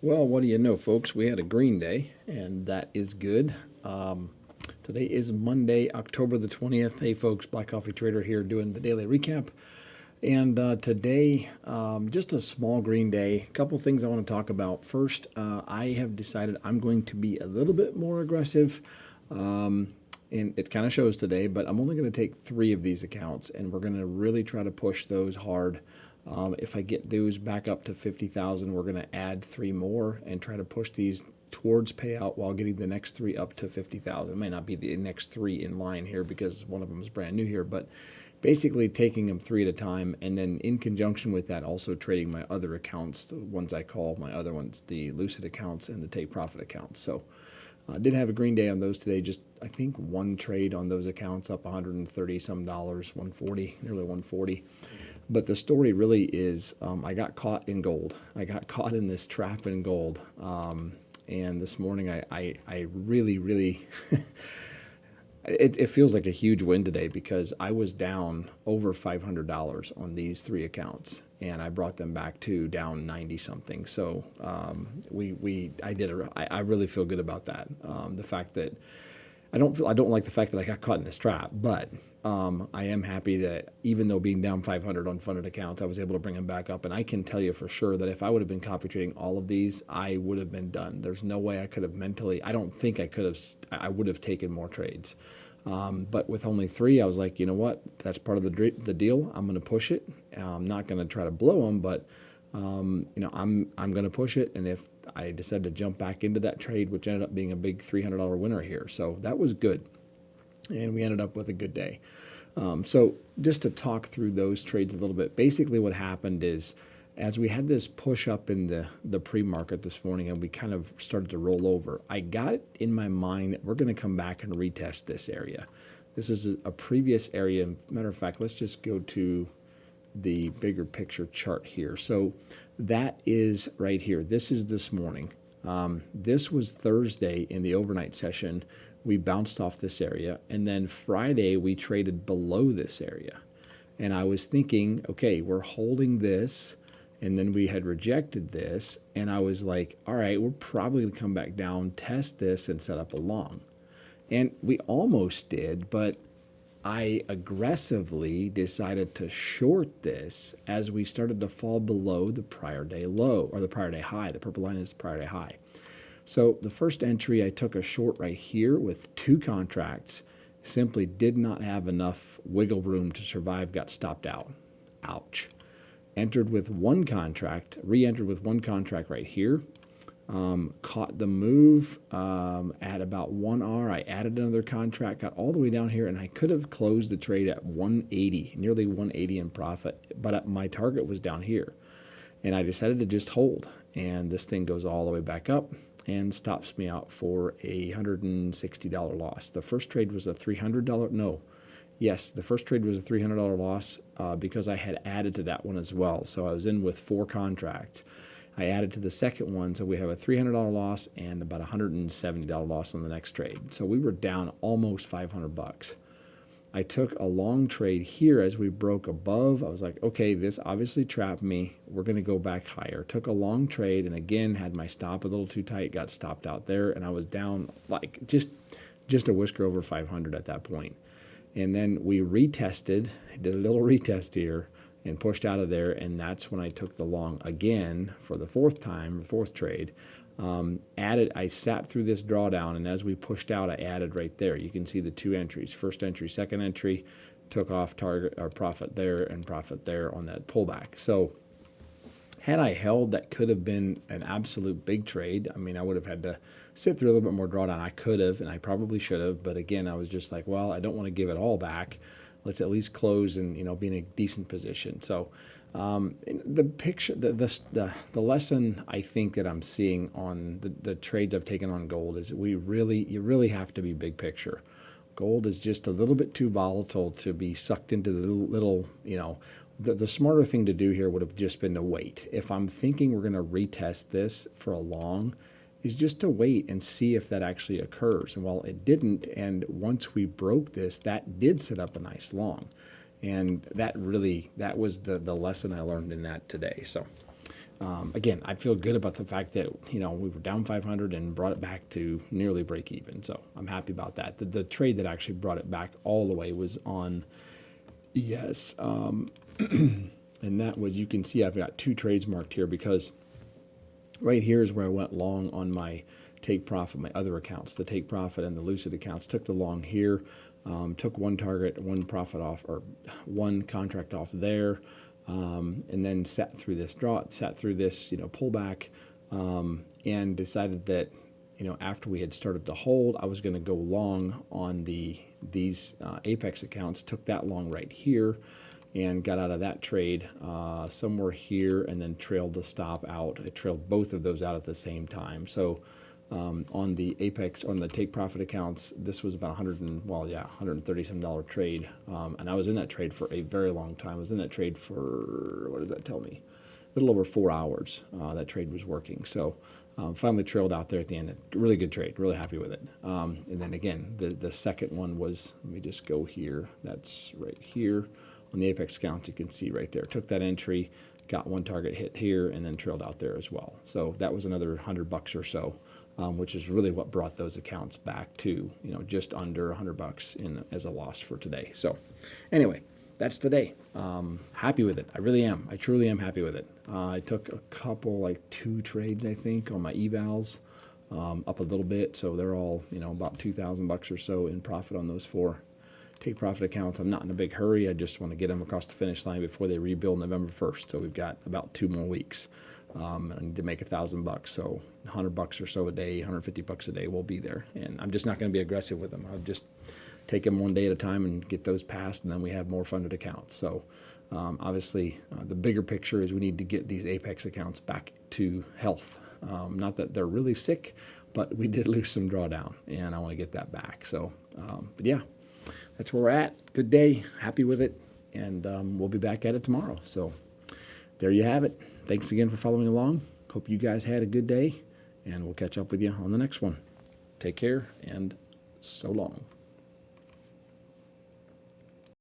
Well, what do you know, folks? We had a green day, and that is good. Today is Monday, October the 20th. Hey, folks, Black Coffee Trader here doing the daily recap. And today, just a small green day. A couple things I want to talk about. First, I have decided I'm going to be a little bit more aggressive. And it kind of shows today, but I'm only going to take 3 of these accounts, and we're going to really try to push those hard. If I get those back up to 50,000, we're going to add 3 more and try to push these towards payout while getting the next 3 up to 50,000. It might not be the next 3 in line here because one of them is brand new here, but basically taking them 3 at a time, and then in conjunction with that, also trading my other accounts, the ones I call my other ones, the Lucid accounts and the Take Profit accounts. So I did have a green day on those today. Just I think one trade on those accounts up 130 some dollars, 140, nearly 140. But the story really is I got caught in gold. I got caught in this trap in gold. And this morning I really it feels like a huge win today because I was down over $500 on these 3 accounts, and I brought them back to down 90 something. So I really feel good about that. The fact that I don't like the fact that I got caught in this trap, but I am happy that even though being down 500 on funded accounts, I was able to bring them back up. And I can tell you for sure that if I would have been copy trading all of these, I would have been done. There's no way I could have mentally. I don't think I could have. I would have taken more trades. But with only 3, I was like, you know what? That's part of the deal. I'm going to push it. I'm not going to try to blow them, but I'm going to push it. And if I decided to jump back into that trade, which ended up being a big $300 winner here, so that was good. And we ended up with a good day. So just to talk through those trades a little bit, basically what happened is as we had this push up in the pre-market this morning and we kind of started to roll over, I got it in my mind that we're going to come back and retest this area. This is a previous area. Matter of fact, let's just go to the bigger picture chart here. So that is right here. This is this morning. This was Thursday in the overnight session. We bounced off this area, and then Friday we traded below this area. And I was thinking, okay, we're holding this, and then we had rejected this, and I was like, all right, we're probably going to come back down, test this, and set up a long. And we almost did, but I aggressively decided to short this as we started to fall below the prior day low, or the prior day high. The purple line is the prior day high. So the first entry, I took a short right here with 2 contracts, simply did not have enough wiggle room to survive, got stopped out. Ouch. Entered with 1 contract, re-entered with 1 contract right here. Caught the move at about 1R. I added another contract, got all the way down here, and I could have closed the trade at 180, nearly 180 in profit, but my target was down here. And I decided to just hold, and this thing goes all the way back up and stops me out for a $160 loss. The first trade was a $300, no. Yes, the first trade was a $300 loss because I had added to that one as well. So I was in with 4 contracts. I added to the second one, so we have a $300 loss and about a $170 loss on the next trade. So we were down almost 500 bucks. I took a long trade here as we broke above. I was like, okay, this obviously trapped me. We're going to go back higher. Took a long trade and again had my stop a little too tight, got stopped out there, and I was down like just a whisker over 500 at that point. And then we retested, did a little retest here, and pushed out of there, and that's when I took the long again for the 4th time, the 4th trade. I sat through this drawdown, and as we pushed out, I added right there. You can see the 2 entries. First entry, second entry, took off target or profit there and profit there on that pullback. So had I held, that could have been an absolute big trade. I mean, I would have had to sit through a little bit more drawdown. I could have, and I probably should have, but again, I was just like, well, I don't want to give it all back. Let's at least close and be in a decent position. So the picture, the lesson I think that I'm seeing on the trades I've taken on gold is you really have to be big picture. Gold is just a little bit too volatile to be sucked into the little the smarter thing to do here would have just been to wait. If I'm thinking we're going to retest this for a long, is just to wait and see if that actually occurs. And while it didn't, and once we broke this, that did set up a nice long. And that was the lesson I learned in that today. So again, I feel good about the fact that, we were down 500 and brought it back to nearly break even. So I'm happy about that. The trade that actually brought it back all the way was on ES. And that was, you can see I've got 2 trades marked here because right here is where I went long on my take profit, my other accounts, the take profit and the Lucid accounts. Took the long here, took one target, one profit off, or one contract off there, and then sat through this pullback, and decided that, after we had started to hold, I was going to go long on these Apex accounts. Took that long right here, and got out of that trade somewhere here, and then trailed the stop out. I trailed both of those out at the same time. So on the Apex, on the take profit accounts, this was about $130 some trade, and I was in that trade for a very long time. I was in that trade for, what does that tell me? A little over 4 hours. That trade was working. So finally trailed out there at the end. Really good trade. Really happy with it. And then again, the second one was, let me just go here. That's right here. On the Apex accounts, you can see right there. Took that entry, got one target hit here, and then trailed out there as well. So that was another $100 or so, which is really what brought those accounts back to, just under $100 as a loss for today. So anyway, that's today. Happy with it. I really am. I truly am happy with it. I took a couple, 2 trades, I think, on my evals, up a little bit. So they're all, about $2,000 or so in profit on those 4 take profit accounts. I'm not in a big hurry. I just want to get them across the finish line before they rebuild November 1st. So we've got about 2 more weeks. I need to make $1,000. So $100 or so a day, $150 a day will be there. And I'm just not going to be aggressive with them. I'll just take them one day at a time and get those passed, and then we have more funded accounts. So obviously, the bigger picture is we need to get these Apex accounts back to health. Not that they're really sick, but we did lose some drawdown, and I want to get that back. So, but yeah, that's where we're at. Good day. Happy with it. And we'll be back at it tomorrow. So there you have it. Thanks again for following along. Hope you guys had a good day, and we'll catch up with you on the next one. Take care, and so long.